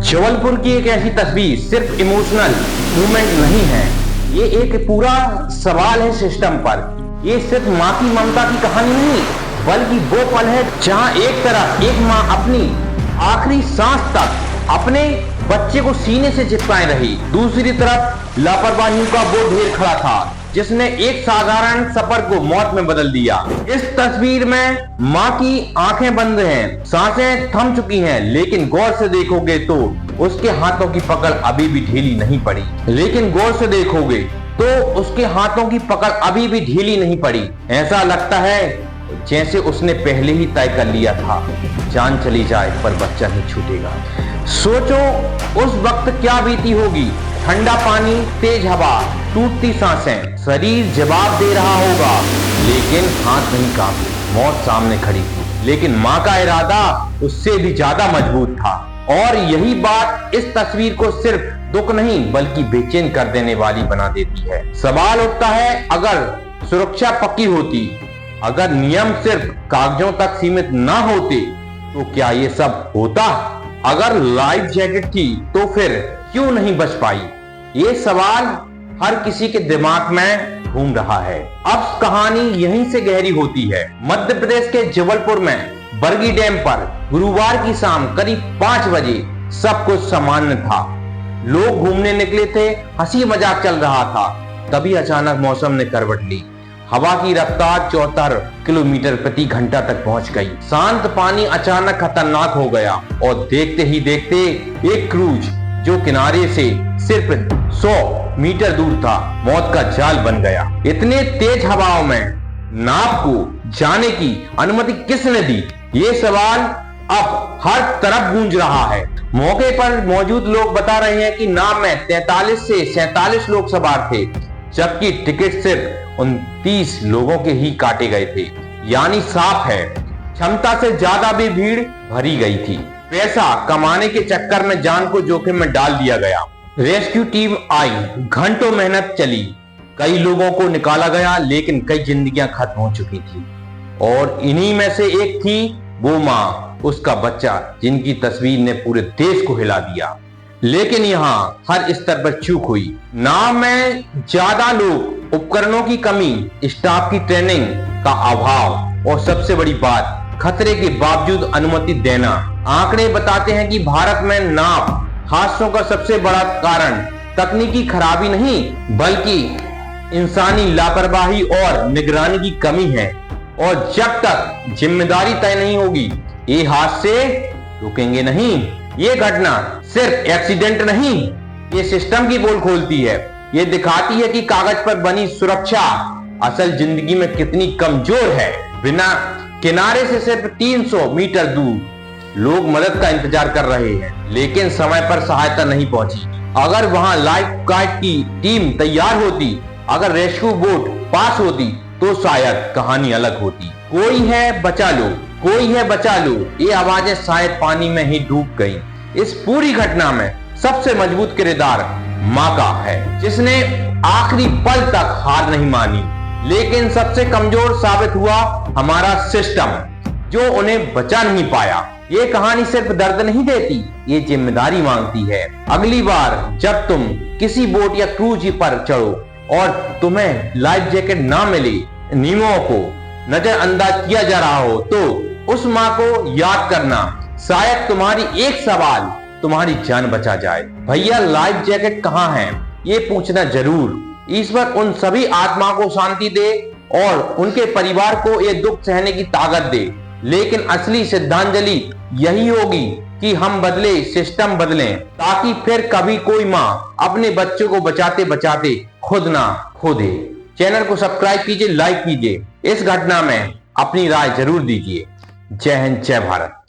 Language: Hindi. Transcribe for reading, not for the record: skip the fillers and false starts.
जबलपुर की एक ऐसी तस्वीर सिर्फ इमोशनल मूवमेंट नहीं है, ये एक पूरा सवाल है सिस्टम पर। ये सिर्फ माँ की ममता की कहानी नहीं, बल्कि वो पल है जहाँ एक तरफ एक माँ अपनी आखिरी सांस तक अपने बच्चे को सीने से चिपकाए रही, दूसरी तरफ लापरवाहियों का वो ढेर खड़ा था जिसने एक साधारण सफर को मौत में बदल दिया। इस तस्वीर में माँ की आंखें बंद हैं, सांसें थम चुकी हैं, लेकिन गौर से देखोगे तो उसके हाथों की पकड़ अभी भी ढीली नहीं पड़ी। लेकिन गौर से देखोगे तो उसके हाथों की पकड़ अभी भी ढीली नहीं पड़ी। ऐसा लगता है जैसे उसने पहले ही तय कर लिया था, जान चली जाए पर बच्चा नहीं छूटेगा। सोचो उस वक्त क्या बीती होगी, ठंडा पानी, तेज हवा, टूटती सांसें, शरीर जवाब दे रहा होगा लेकिन हाथ नहीं कांपे। मौत सामने खड़ी थी लेकिन माँ का इरादा उससे भी ज्यादा मजबूत था। और यही बात इस तस्वीर को सिर्फ दुख नहीं बल्कि बेचैन कर देने वाली बना देती है। सवाल उठता है, अगर सुरक्षा पक्की होती, अगर नियम सिर्फ कागजों तक सीमित ना होते तो क्या ये सब होता? अगर लाइफ जैकेट थी तो फिर क्यों नहीं बच पाई? ये सवाल हर किसी के दिमाग में घूम रहा है। अब कहानी यहीं से गहरी होती है। मध्य प्रदेश के जबलपुर में बरगी डैम पर गुरुवार की शाम करीब 5 बजे सब कुछ सामान्य था। लोग घूमने निकले थे, हंसी मजाक चल रहा था। तभी अचानक मौसम ने करवट ली। हवा की रफ्तार 74 किलोमीटर प्रति घंटा तक पहुंच गई। शांत पानी अचानक खतरनाक हो गया और देखते ही देखते एक क्रूज जो किनारे से सिर्फ 100 मीटर दूर था, मौत का जाल बन गया। इतने तेज हवाओं में नाव को जाने की अनुमति किसने दी? ये सवाल अब हर तरफ गूंज रहा है। मौके पर मौजूद लोग बता रहे हैं कि नाव में 43 से 47 लोग सवार थे, जबकि टिकट सिर्फ 29 लोगों के ही काटे गए थे। यानी साफ है, क्षमता से ज्यादा भी भीड़ भरी गई थी। पैसा कमाने के चक्कर में जान को जोखिम में डाल दिया गया। रेस्क्यू टीम आई, घंटों मेहनत चली, कई लोगों को निकाला गया, लेकिन कई जिंदगियां खत्म हो चुकी थी। और इन्हीं में से एक थी वो माँ, उसका बच्चा, जिनकी तस्वीर ने पूरे देश को हिला दिया। लेकिन यहाँ हर स्तर पर चूक हुई। नाव में ज्यादा लोग, उपकरणों की कमी, स्टाफ की ट्रेनिंग का अभाव और सबसे बड़ी बात, खतरे के बावजूद अनुमति देना। आंकड़े बताते हैं कि भारत में नाव हादसों का सबसे बड़ा कारण तकनीकी खराबी नहीं बल्कि इंसानी लापरवाही और निगरानी की कमी है। और जब तक जिम्मेदारी तय नहीं होगी ये हादसे रुकेंगे नहीं। ये घटना सिर्फ एक्सीडेंट नहीं, ये सिस्टम की पोल खोलती है। ये दिखाती है कि कागज पर बनी सुरक्षा असल जिंदगी में कितनी कमजोर है। बिना किनारे से सिर्फ 300 मीटर दूर लोग मदद का इंतजार कर रहे हैं, लेकिन समय पर सहायता नहीं पहुंची। अगर वहां लाइफ गार्ड की टीम तैयार होती, अगर रेस्क्यू बोट पास होती तो शायद कहानी अलग होती। कोई है बचा लो, कोई है बचा लो, ये आवाजें शायद पानी में ही डूब गई। इस पूरी घटना में सबसे मजबूत किरदार माँ का है, जिसने आखिरी पल तक हार नहीं मानी। लेकिन सबसे कमजोर साबित हुआ हमारा सिस्टम, जो उन्हें बचा नहीं पाया। ये कहानी सिर्फ दर्द नहीं देती, ये जिम्मेदारी मांगती है। अगली बार जब तुम किसी बोट या क्रूज पर चढ़ो और तुम्हें लाइफ जैकेट ना मिले, नियमों को नजरअंदाज किया जा रहा हो, तो उस माँ को याद करना, शायद तुम्हारी एक सवाल तुम्हारी जान बचा जाए। भैया लाइफ जैकेट कहाँ है? ये पूछना जरूर। ईश्वर उन सभी आत्माओं को शांति दे और उनके परिवार को ये दुख सहने की ताकत दे। लेकिन असली श्रद्धांजलि यही होगी कि हम बदले, सिस्टम बदलें, ताकि फिर कभी कोई माँ अपने बच्चों को बचाते बचाते खुद ना खो दे। चैनल को सब्सक्राइब कीजिए, लाइक कीजिए, इस घटना में अपनी राय जरूर दीजिए। जय हिंद, जय भारत।